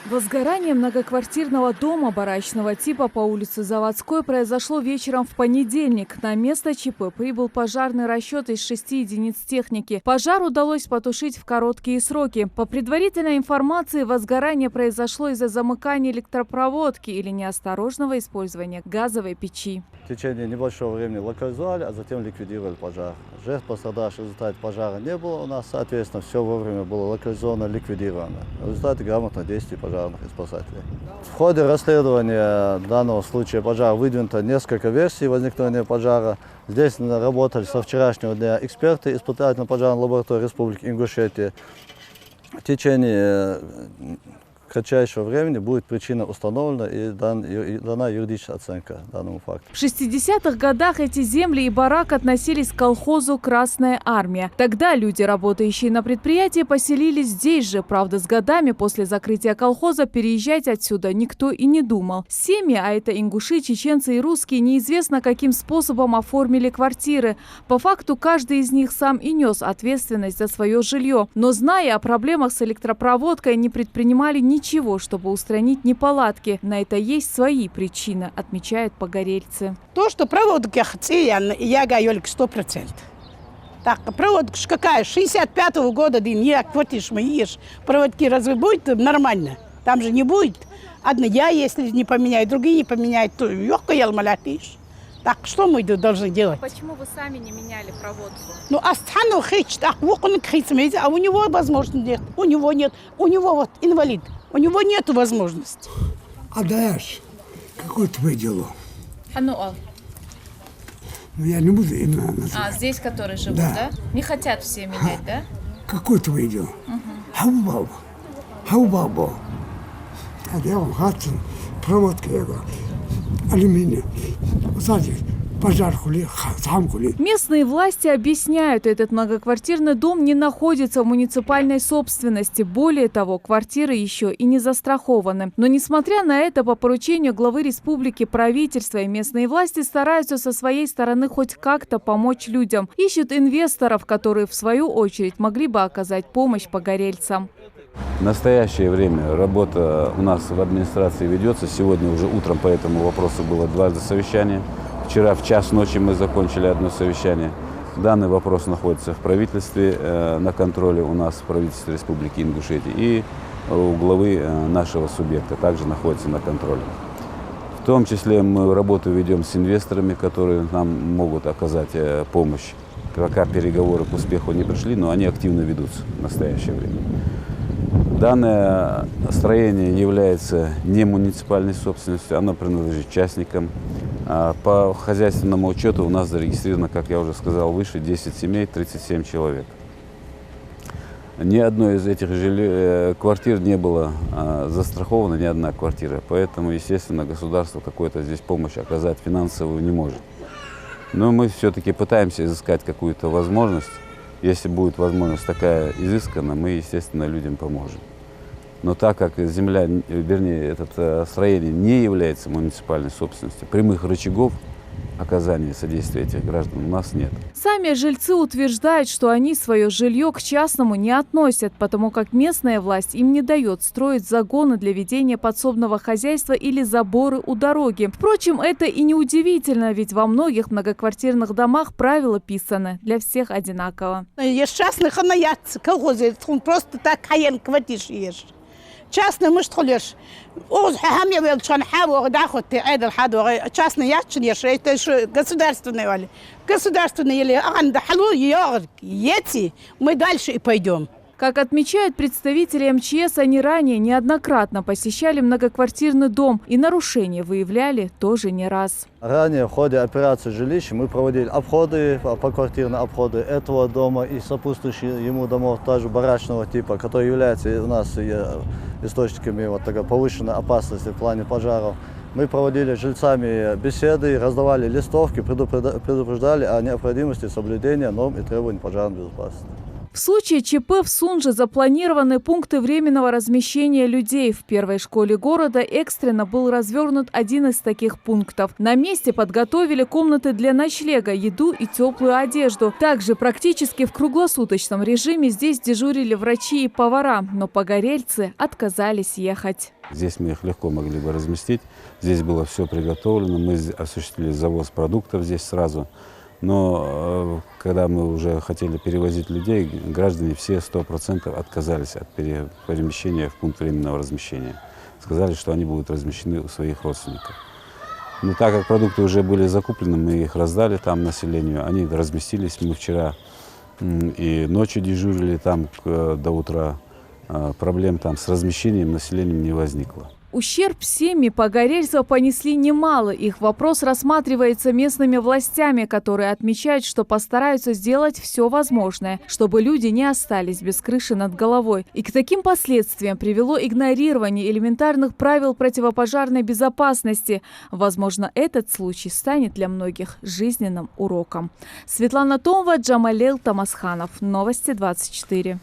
Возгорание многоквартирного дома барачного типа по улице Заводской произошло вечером в понедельник. На место ЧП прибыл пожарный расчет из 6 единиц техники. Пожар удалось потушить в короткие сроки. По предварительной информации, возгорание произошло из-за замыкания электропроводки или неосторожного использования газовой печи. В течение небольшого времени локализовали, а затем ликвидировали пожар. Жертв, пострадавших в результате пожара не было у нас, соответственно, все вовремя было локализовано, ликвидировано. В результате грамотных действий пожарных и спасателей. В ходе расследования данного случая пожара выдвинуто несколько версий возникновения пожара. Здесь работали со вчерашнего дня эксперты испытательно-пожарной лаборатории Республики Ингушетия. В течение кратчайшего времени будет причина установлена и дана юридическая оценка данному факту. В 60-х годах эти земли и барак относились к колхозу «Красная армия». Тогда люди, работающие на предприятии, поселились здесь же. Правда, с годами после закрытия колхоза переезжать отсюда никто и не думал. Семьи, а это ингуши, чеченцы и русские, неизвестно каким способом оформили квартиры. По факту каждый из них сам и нес ответственность за свое жилье. Но, зная о проблемах с электропроводкой, не предпринимали ничего, чтобы устранить неполадки. На это есть свои причины, отмечают погорельцы. То, что проводка я говорю 100%. Так, проводка какая? 65-го года, не хватишь, мы ешь. Проводки разве будет нормально? Там же не будет. Одна я, если не поменяю, другие не поменяют, то легко ялмалятишь. Так, что мы должны делать? Почему вы сами не меняли проводку? Ну, остану хич, так, а у него возможности нет. У него нет. У него вот инвалид. У него нет возможности. А даешь, какое твое дело? Ну, я не буду именно называть. Здесь, которые живут, да? Не хотят все менять, да? Какое твое дело? Хаубабо. А я вам хатин, проводка его, алюминия. Сзади пожар хули, сам хули. Местные власти объясняют, этот многоквартирный дом не находится в муниципальной собственности. Более того, квартиры еще и не застрахованы. Но несмотря на это, по поручению главы республики, правительства и местные власти стараются со своей стороны хоть как-то помочь людям. Ищут инвесторов, которые в свою очередь могли бы оказать помощь погорельцам. В настоящее время работа у нас в администрации ведется. Сегодня уже утром по этому вопросу было 2 совещания. Вчера в час ночи мы закончили одно совещание. Данный вопрос находится в правительстве, на контроле у нас в правительстве Республики Ингушетия. И у главы нашего субъекта также находится на контроле. В том числе мы работу ведем с инвесторами, которые нам могут оказать помощь. Пока переговоры к успеху не пришли, но они активно ведутся в настоящее время. Данное строение является не муниципальной собственностью, оно принадлежит частникам. По хозяйственному учету у нас зарегистрировано, как я уже сказал, выше 10 семей, 37 человек. Ни одной из этих квартир не была застрахована, ни одна квартира. Поэтому, естественно, государство какую-то здесь помощь оказать финансовую не может. Но мы все-таки пытаемся изыскать какую-то возможность. Если будет возможность такая изыскана, мы, естественно, людям поможем. Но так как земля, вернее, это строение не является муниципальной собственностью, прямых рычагов оказания содействия этих граждан у нас нет. Сами жильцы утверждают, что они свое жилье к частному не относят, потому как местная власть им не дает строить загоны для ведения подсобного хозяйства или заборы у дороги. Впрочем, это и не удивительно, ведь во многих многоквартирных домах правила писаны для всех одинаково. Есть частных, она колхозы, просто так хаен квартиш ешь. Частный мы что лишь, частный ячнешь, это государственные, государственные или мы дальше и пойдем. Как отмечают представители МЧС, они ранее неоднократно посещали многоквартирный дом и нарушения выявляли тоже не раз. Ранее в ходе операции жилища мы проводили обходы, поквартирные обходы этого дома и сопутствующих ему домов, также барачного типа, которые являются у нас источниками вот такой повышенной опасности в плане пожаров. Мы проводили с жильцами беседы, раздавали листовки, предупреждали о необходимости соблюдения норм и требований пожарной безопасности. В В случае ЧП в Сунже запланированы пункты временного размещения людей. В первой школе города экстренно был развернут один из таких пунктов. На месте подготовили комнаты для ночлега, еду и теплую одежду. Также практически в круглосуточном режиме здесь дежурили врачи и повара, но погорельцы отказались ехать. Здесь мы их легко могли бы разместить. Здесь было все приготовлено. Мы осуществили завоз продуктов здесь сразу. Но когда мы уже хотели перевозить людей, граждане все 100% отказались от перемещения в пункт временного размещения. Сказали, что они будут размещены у своих родственников. Но так как продукты уже были закуплены, мы их раздали там населению. Они разместились. Мы вчера и ночью дежурили там до утра. Проблем там с размещением населения не возникло. Ущерб семьи погорельцев понесли немало. Их вопрос рассматривается местными властями, которые отмечают, что постараются сделать все возможное, чтобы люди не остались без крыши над головой. И к таким последствиям привело игнорирование элементарных правил противопожарной безопасности. Возможно, этот случай станет для многих жизненным уроком. Светлана Томова, Джамалел Тамасханов. Новости 24.